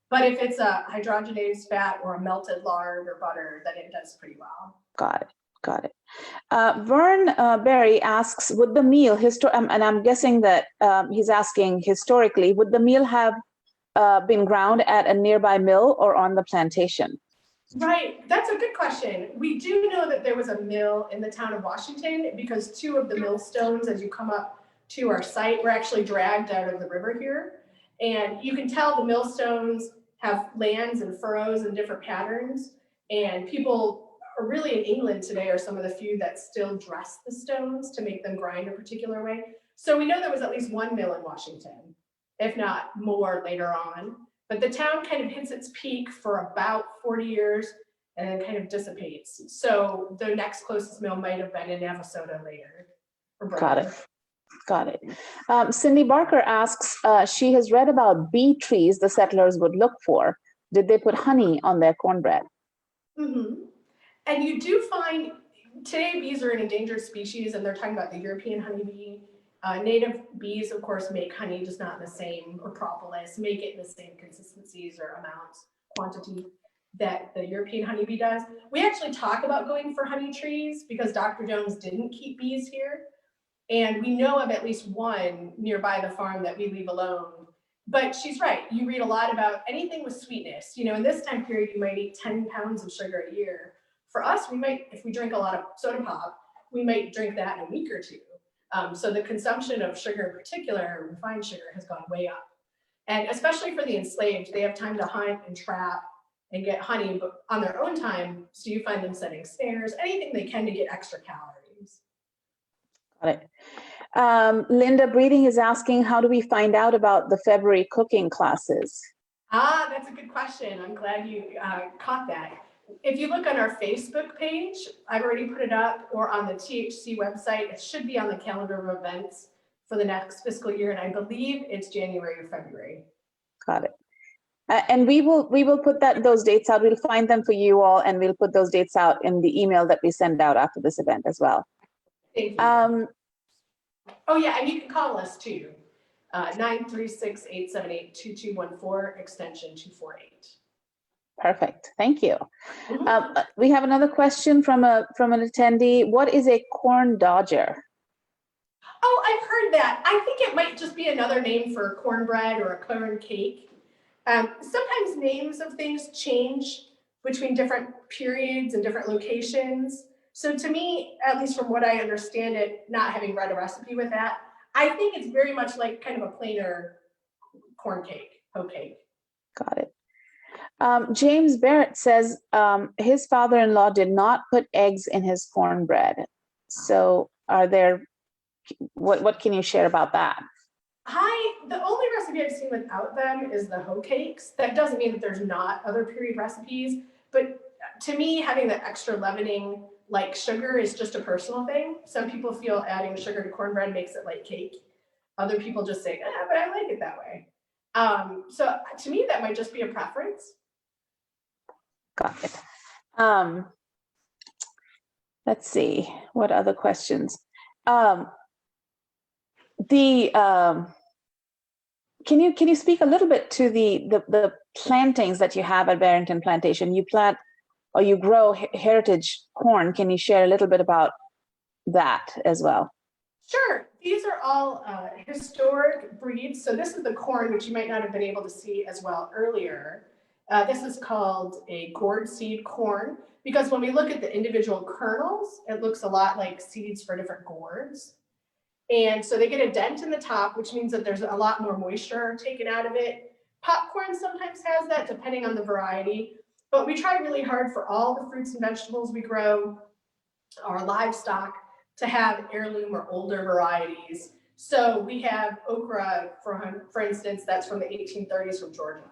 but if it's a hydrogenated fat or a melted lard or butter, then it does pretty well. Got it. Vern Berry asks, would the meal, and I'm guessing that he's asking historically, would the meal have been ground at a nearby mill or on the plantation? Right, that's a good question. We do know that there was a mill in the town of Washington because 2 of the millstones as you come up to our site were actually dragged out of the river here. And you can tell the millstones have lands and furrows and different patterns. And people are really in England today are some of the few that still dress the stones to make them grind a particular way. So we know there was at least 1 mill in Washington, if not more later on. But the town kind of hits its peak for about 40 years and then kind of dissipates. So the next closest mill might have been in Navasota later. Got it. Cindy Barker asks, she has read about bee trees the settlers would look for. Did they put honey on their cornbread? Mm-hmm. And you do find, today bees are an endangered species, and they're talking about the European honeybee. Native bees, of course, make honey, just not in the same, or propolis, make it in the same consistencies or amounts, quantity that the European honeybee does. We actually talk about going for honey trees because Dr. Jones didn't keep bees here. And we know of at least 1 nearby the farm that we leave alone. But she's right. You read a lot about anything with sweetness. You know, in this time period, you might eat 10 pounds of sugar a year. For us, we might, if we drink a lot of soda pop, we might drink that in a week or 2. So the consumption of sugar in particular, refined sugar, has gone way up. And especially for the enslaved, they have time to hunt and trap and get honey but on their own time. So you find them setting snares, anything they can to get extra calories. Got it. Linda Breeding is asking, how do we find out about the February cooking classes? That's a good question. I'm glad you caught that. If you look on our Facebook page, I've already put it up, or on the THC website, it should be on the calendar of events for the next fiscal year, and I believe it's January or February. Got it. And we will put those dates out. We'll find them for you all, and we'll put those dates out in the email that we send out after this event as well. Thank you. Oh yeah, and you can call us too. 936-878-2214, extension 248. Perfect. Thank you. We have another question from an attendee. What is a corn dodger? Oh, I've heard that. I think it might just be another name for cornbread or a corn cake. Sometimes names of things change between different periods and different locations. So to me, at least from what I understand it, not having read a recipe with that, I think it's very much like kind of a plainer corn cake, hoe cake. Got it. James Barrett says his father-in-law did not put eggs in his cornbread. So what can you share about that? The only recipe I've seen without them is the hoe cakes. That doesn't mean that there's not other period recipes, but to me, having the extra leavening like sugar is just a personal thing. Some people feel adding sugar to cornbread makes it like cake. Other people just say, but I like it that way. So to me, that might just be a preference. Got it. Let's see, what other questions? Can you speak a little bit to the plantings that you have at Barrington Plantation? You plant or you grow heritage corn. Can you share a little bit about that as well? Sure. These are all historic breeds. So this is the corn, which you might not have been able to see as well earlier. This is called a gourd seed corn because when we look at the individual kernels, it looks a lot like seeds for different gourds. And so they get a dent in the top, which means that there's a lot more moisture taken out of it. Popcorn sometimes has that, depending on the variety. But we try really hard for all the fruits and vegetables we grow, our livestock, to have heirloom or older varieties. So we have okra, for instance, that's from the 1830s from Georgia.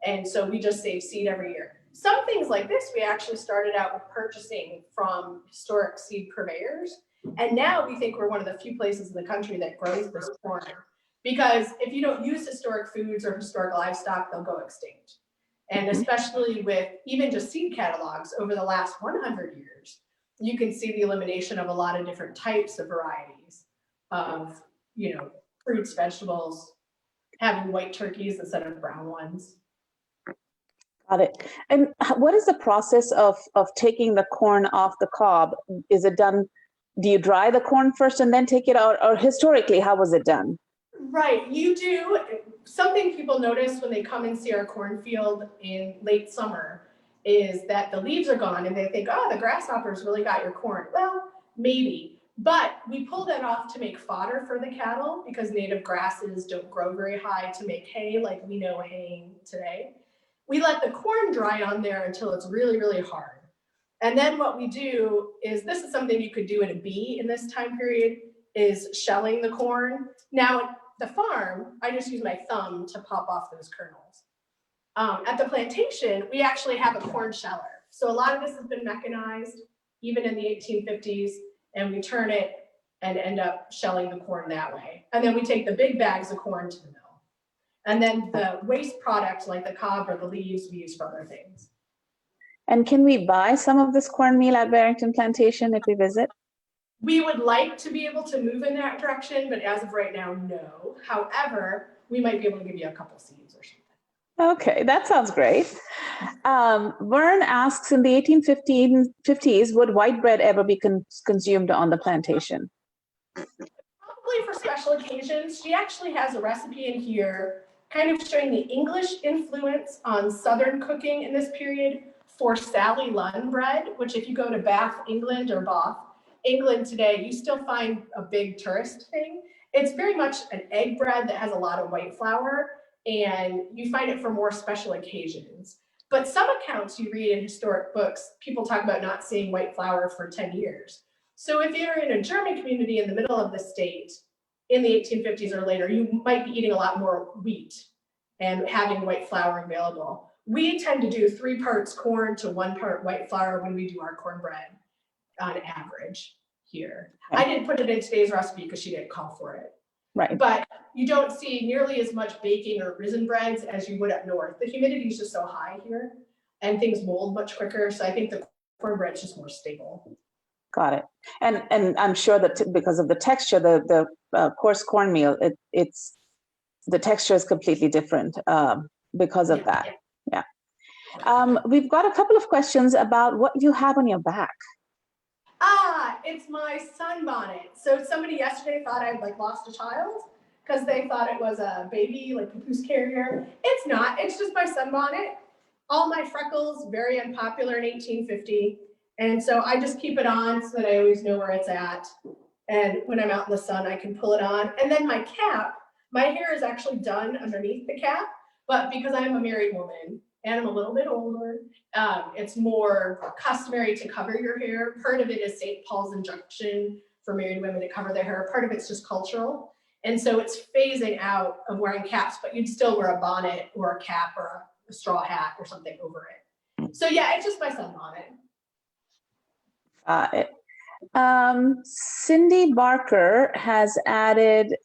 And so we just save seed every year. Some things like this, we actually started out with purchasing from historic seed purveyors. And now we think we're one of the few places in the country that grows this corn. Because if you don't use historic foods or historic livestock, they'll go extinct. And especially with even just seed catalogs over the last 100 years, you can see the elimination of a lot of different types of varieties of, fruits, vegetables, having white turkeys instead of brown ones. Got it. And what is the process of taking the corn off the cob? Is it done, do you dry the corn first and then take it out? Or historically, how was it done? Right, you do. Something people notice when they come and see our cornfield in late summer is that the leaves are gone and they think, oh, the grasshoppers really got your corn. Well, maybe, but we pull that off to make fodder for the cattle because native grasses don't grow very high to make hay like we know haying today. We let the corn dry on there until it's really, really hard. And then what we do is, this is something you could do at a bee in this time period, is shelling the corn. Now, at the farm, I just use my thumb to pop off those kernels. At the plantation, we actually have a corn sheller. So a lot of this has been mechanized, even in the 1850s, and we turn it and end up shelling the corn that way. And then we take the big bags of corn to the mill. And then the waste product, like the cob or the leaves, we use for other things. And can we buy some of this cornmeal at Barrington Plantation if we visit? We would like to be able to move in that direction, but as of right now, no. However, we might be able to give you a couple seeds or something. Okay, that sounds great. Vern asks, in the 1850s, would white bread ever be consumed on the plantation? Probably for special occasions. She actually has a recipe in here kind of showing the English influence on Southern cooking in this period for Sally Lunn bread, which if you go to Bath, England, or Bath, England today, you still find a big tourist thing. It's very much an egg bread that has a lot of white flour, and you find it for more special occasions. But some accounts you read in historic books, people talk about not seeing white flour for 10 years. So if you're in a German community in the middle of the state in the 1850s or later, you might be eating a lot more wheat and having white flour available. We tend to do 3 parts corn to 1 part white flour when we do our cornbread on average here. Okay. I didn't put it in today's recipe because she didn't call for it. Right. But you don't see nearly as much baking or risen breads as you would up north. The humidity is just so high here and things mold much quicker. So I think the cornbread is just more stable. Got it. And I'm sure that because of the texture, the coarse cornmeal, it's the texture is completely different because of that. Yeah. We've got a couple of questions about what you have on your back. It's my sunbonnet. So somebody yesterday thought I'd like lost a child because they thought it was a baby, like papoose carrier. It's not, it's just my sunbonnet. All my freckles, very unpopular in 1850. And so I just keep it on so that I always know where it's at. And when I'm out in the sun, I can pull it on. And then my cap, my hair is actually done underneath the cap, but because I'm a married woman and I'm a little bit older, it's more customary to cover your hair. Part of it is St. Paul's injunction for married women to cover their hair. Part of it's just cultural. And so it's phasing out of wearing caps, but you'd still wear a bonnet or a cap or a straw hat or something over it. So yeah, it's just my sunbonnet. Cindy Barker has added,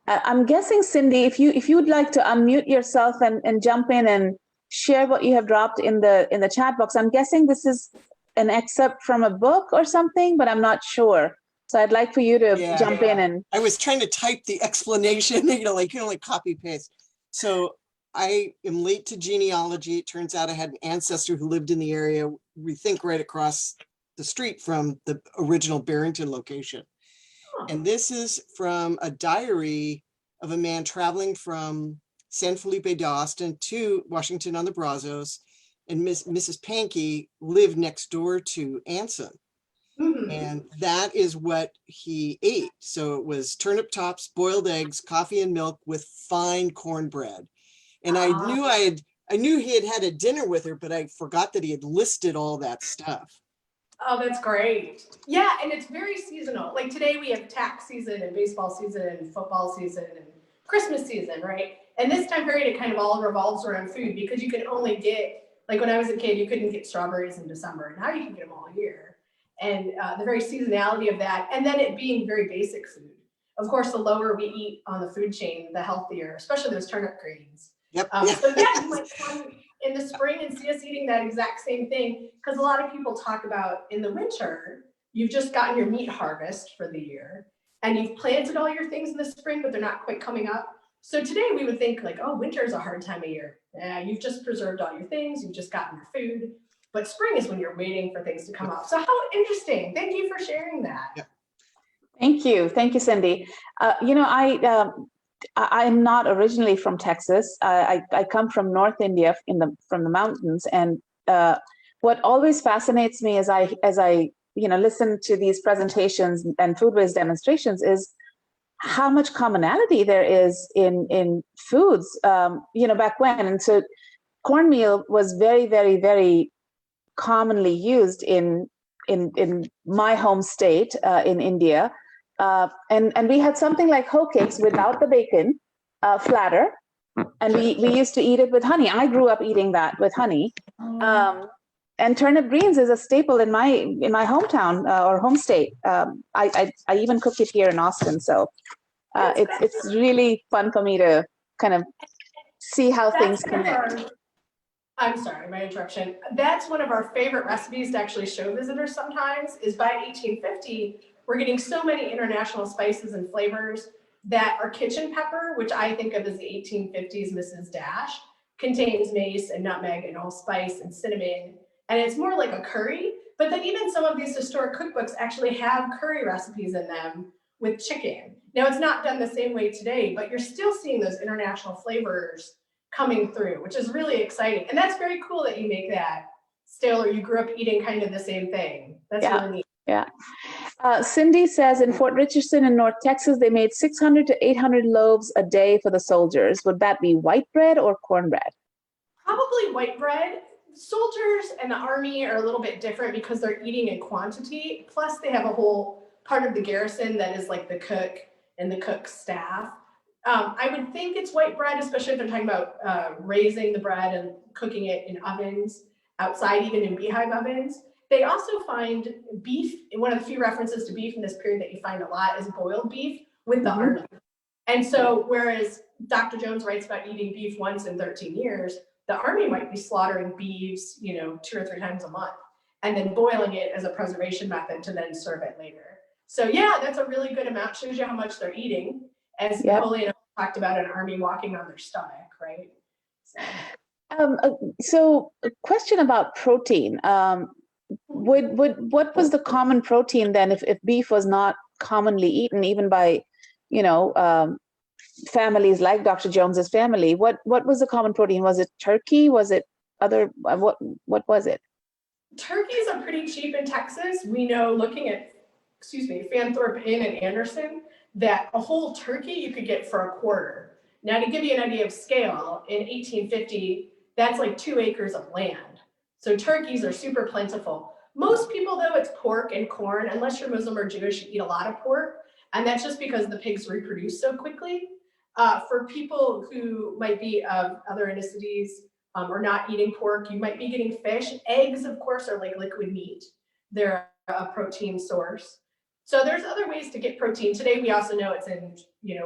I'm guessing, Cindy, if you would like to unmute yourself and jump in and share what you have dropped in the chat box. I'm guessing this is an excerpt from a book or something, but I'm not sure. So I'd like for you to jump in and. I was trying to type the explanation, like copy paste. So I am late to genealogy. It turns out I had an ancestor who lived in the area, we think right across the street from the original Barrington location. And this is from a diary of a man traveling from San Felipe de Austin to Washington on the Brazos. And Mrs. Pankey lived next door to Anson. Mm-hmm. And that is what he ate. So it was turnip tops, boiled eggs, coffee and milk with fine cornbread. And I knew he had a dinner with her, but I forgot that he had listed all that stuff. Oh, that's great. Yeah, and it's very seasonal. Like today we have tax season and baseball season and football season and Christmas season, right? And this time period, it kind of all revolves around food because you can only get, like when I was a kid, you couldn't get strawberries in December. Now you can get them all year. And the very seasonality of that, and then it being very basic food. Of course, the lower we eat on the food chain, the healthier, especially those turnip greens. Yep. So yeah, you might come in the spring and see us eating that exact same thing, because a lot of people talk about in the winter, you've just gotten your meat harvest for the year and you've planted all your things in the spring, but they're not quite coming up. So today we would think like, oh, winter is a hard time of year. You've just preserved all your things. You've just gotten your food, but spring is when you're waiting for things to come up. So how interesting. Thank you for sharing that. Yeah. Thank you, Cindy. I'm not originally from Texas. I come from North India from the mountains, and what always fascinates me as I listen to these presentations and food waste demonstrations is how much commonality there is in foods. Back when, and so cornmeal was very, very, very commonly used in my home state in India. And we had something like hoe cakes without the bacon, flatter, and we used to eat it with honey. I grew up eating that with honey. And turnip greens is a staple in my hometown or home state. I even cook it here in Austin, so it's really fun for me to kind of see how things connect. I'm sorry, my interruption. That's one of our favorite recipes to actually show visitors sometimes, is by 1850, we're getting so many international spices and flavors that our kitchen pepper, which I think of as the 1850s Mrs. Dash, contains mace and nutmeg and allspice and cinnamon. And it's more like a curry, but then even some of these historic cookbooks actually have curry recipes in them with chicken. Now it's not done the same way today, but you're still seeing those international flavors coming through, which is really exciting. And that's very cool that you make that still, or you grew up eating kind of the same thing. That's really neat. Yeah. Cindy says in Fort Richardson in North Texas, they made 600 to 800 loaves a day for the soldiers. Would that be white bread or cornbread? Probably white bread. Soldiers and the army are a little bit different because they're eating in quantity. Plus they have a whole part of the garrison that is like the cook and the cook's staff. I would think it's white bread, especially if they're talking about raising the bread and cooking it in ovens, outside, even in beehive ovens. They also find beef, one of the few references to beef in this period that you find a lot is boiled beef with the army. And so whereas Dr. Jones writes about eating beef once in 13 years, the army might be slaughtering beeves, 2 or 3 times a month, and then boiling it as a preservation method to then serve it later. So yeah, that's a really good amount. Shows you how much they're eating. As Yep. Napoleon talked about an army walking on their stomach, right? So a question about protein. What was the common protein then if beef was not commonly eaten even by, families like Dr. Jones's family? What was the common protein? Was it turkey? Was it other, what was it? Turkeys are pretty cheap in Texas. We know, looking at, Fanthorpe Inn and Anderson, that a whole turkey you could get for $1. Now, to give you an idea of scale, in 1850, that's like 2 acres of land. So turkeys are super plentiful. Most people, though, it's pork and corn. Unless you're Muslim or Jewish, you eat a lot of pork. And that's just because the pigs reproduce so quickly. For people who might be of other ethnicities, or not eating pork, you might be getting fish. Eggs, of course, are like liquid meat. They're a protein source. So there's other ways to get protein. Today, we also know it's in,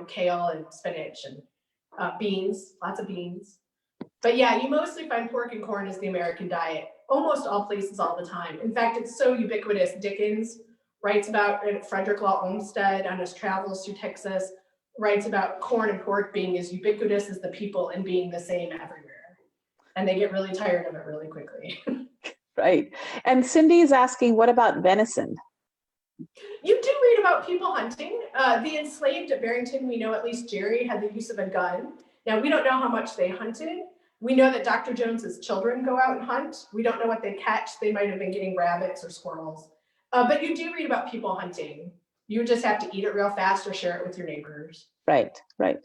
kale and spinach and beans, lots of beans. But yeah, you mostly find pork and corn as the American diet, almost all places all the time. In fact, it's so ubiquitous. Dickens writes about it, Frederick Law Olmsted on his travels through Texas, writes about corn and pork being as ubiquitous as the people and being the same everywhere. And they get really tired of it really quickly. Right. And Cindy is asking, what about venison? You do read about people hunting. The enslaved at Barrington, we know at least Jerry had the use of a gun. Now, we don't know how much they hunted. We know that Dr. Jones's children go out and hunt. We don't know what they catch. They might have been getting rabbits or squirrels. But you do read about people hunting. You just have to eat it real fast or share it with your neighbors. Right, right.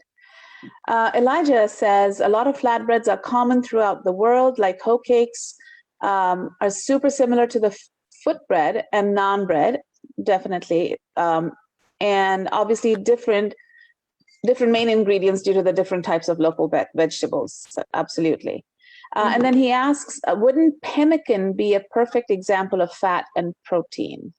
Elijah says a lot of flatbreads are common throughout the world, like hoe cakes are super similar to the footbread and naan bread, definitely. And obviously different main ingredients due to the different types of local vegetables. So absolutely. And then he asks, wouldn't pemmican be a perfect example of fat and protein?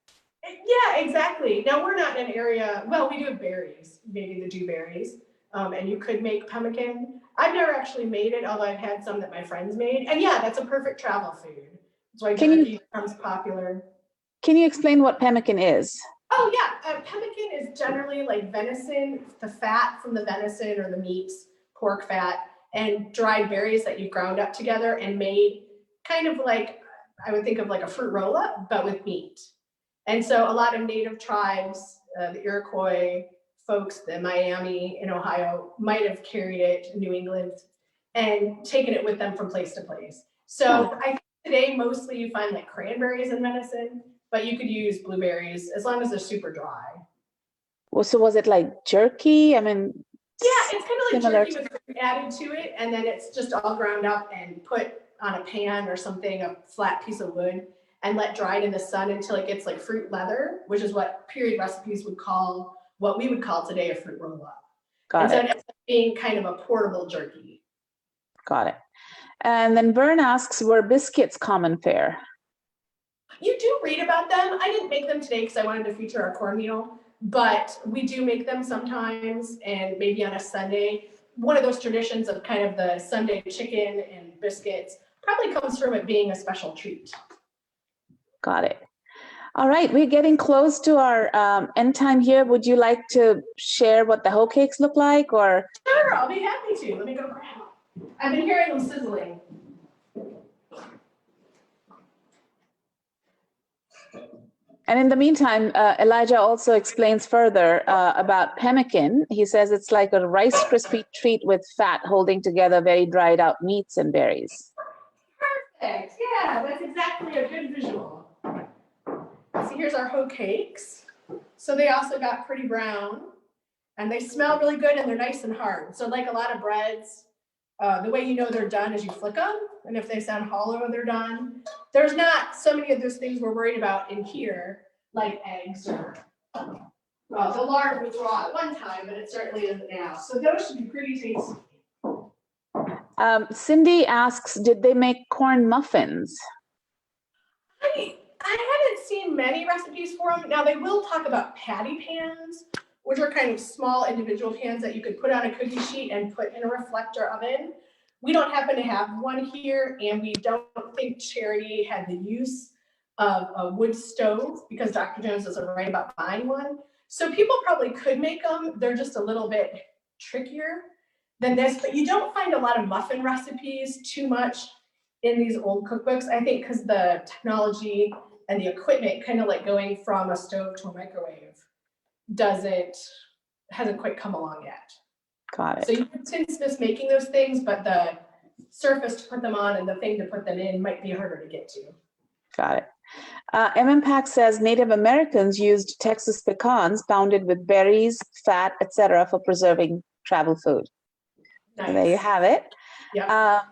Yeah, exactly. Now, we're not in an area, well, we do have berries, maybe the dewberries. And you could make pemmican. I've never actually made it, although I've had some that my friends made. And yeah, that's a perfect travel food. That's why jerky becomes popular. Can you explain what pemmican is? Oh yeah, pemmican is generally like venison, the fat from the venison or the meats, pork fat, and dried berries that you've ground up together and made kind of like, I would think of like a fruit roll-up, but with meat. And so a lot of native tribes, the Iroquois, folks in Miami, in Ohio, might have carried it to New England and taken it with them from place to place. So I think today mostly you find like cranberries in venison, but you could use blueberries as long as they're super dry. Well, so was it like jerky? I mean, yeah, it's kind of like jerky with fruit added to it, and then it's just all ground up and put on a pan or something, a flat piece of wood, and let dry in the sun until it gets like fruit leather, which is what period recipes would call, what we would call today a fruit roll-up. And so it ends up being kind of a portable jerky. Got it. And then Vern asks, were biscuits common fare? You do read about them. I didn't make them today because I wanted to feature our cornmeal, but we do make them sometimes, and maybe on a Sunday. One of those traditions of kind of the Sunday chicken and biscuits probably comes from it being a special treat. Got it. All right, we're getting close to our end time here. Would you like to share what the hoe cakes look like, or? Sure, I'll be happy to. Let me go grab. I've been hearing them sizzling. And in the meantime, Elijah also explains further about pemmican. He says it's like a Rice Krispie treat with fat holding together very dried out meats and berries. Perfect. Yeah, that's exactly a good visual. So here's our hoe cakes. So they also got pretty brown, and they smell really good, and they're nice and hard. So like a lot of breads, the way you know they're done is you flick them, and if they sound hollow, they're done. There's not so many of those things we're worried about in here, like eggs or, well, the lard was raw at one time, but it certainly isn't now. So those should be pretty tasty. Cindy asks, did they make corn muffins? I haven't seen many recipes for them. Now, they will talk about patty pans, which are kind of small individual pans that you could put on a cookie sheet and put in a reflector oven. We don't happen to have one here, and we don't think Charity had the use of a wood stove because Dr. Jones doesn't write about buying one. So people probably could make them. They're just a little bit trickier than this, but you don't find a lot of muffin recipes too much in these old cookbooks. I think because the technology and the equipment, kind of like going from a stove to a microwave, hasn't quite come along yet. Got it. So you can tinsmith making those things, but the surface to put them on and the thing to put them in might be harder to get to. Got it. Pack says Native Americans used Texas pecans pounded with berries, fat, etc. for preserving travel food. Nice. So there you have it. Yep.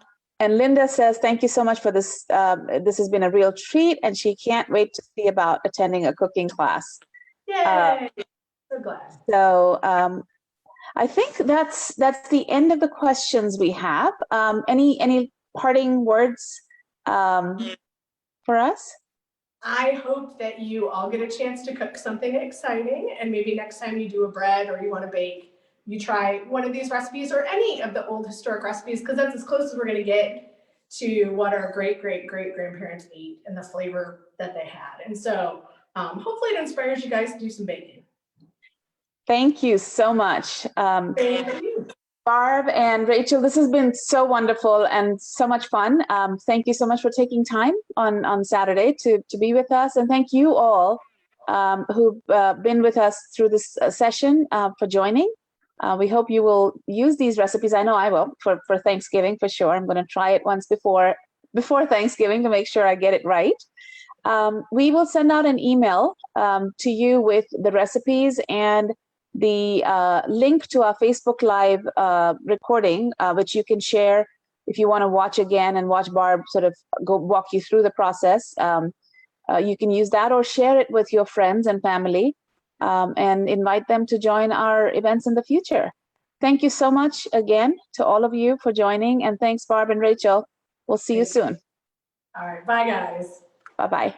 And Linda says, thank you so much for this. This has been a real treat, and she can't wait to see about attending a cooking class. Yay! So glad. So I think that's the end of the questions we have. Any parting words for us? I hope that you all get a chance to cook something exciting, and maybe next time you do a bread or you want to bake, you try one of these recipes or any of the old historic recipes, because that's as close as we're going to get to what our great-great-great-grandparents ate and the flavor that they had. And so hopefully it inspires you guys to do some baking. Thank you so much. Thank you. Barb and Rachel, this has been so wonderful and so much fun. Thank you so much for taking time on Saturday to be with us. And thank you all who've been with us through this session for joining. We hope you will use these recipes. I know I will for Thanksgiving for sure. I'm going to try it once before Thanksgiving to make sure I get it right. We will send out an email to you with the recipes and the link to our Facebook Live recording, which you can share if you want to watch again and watch Barb sort of go walk you through the process. You can use that or share it with your friends and family and invite them to join our events in the future. Thank you so much again to all of you for joining, and thanks Barb and Rachel. We'll see you soon. All right, bye guys. Bye-bye.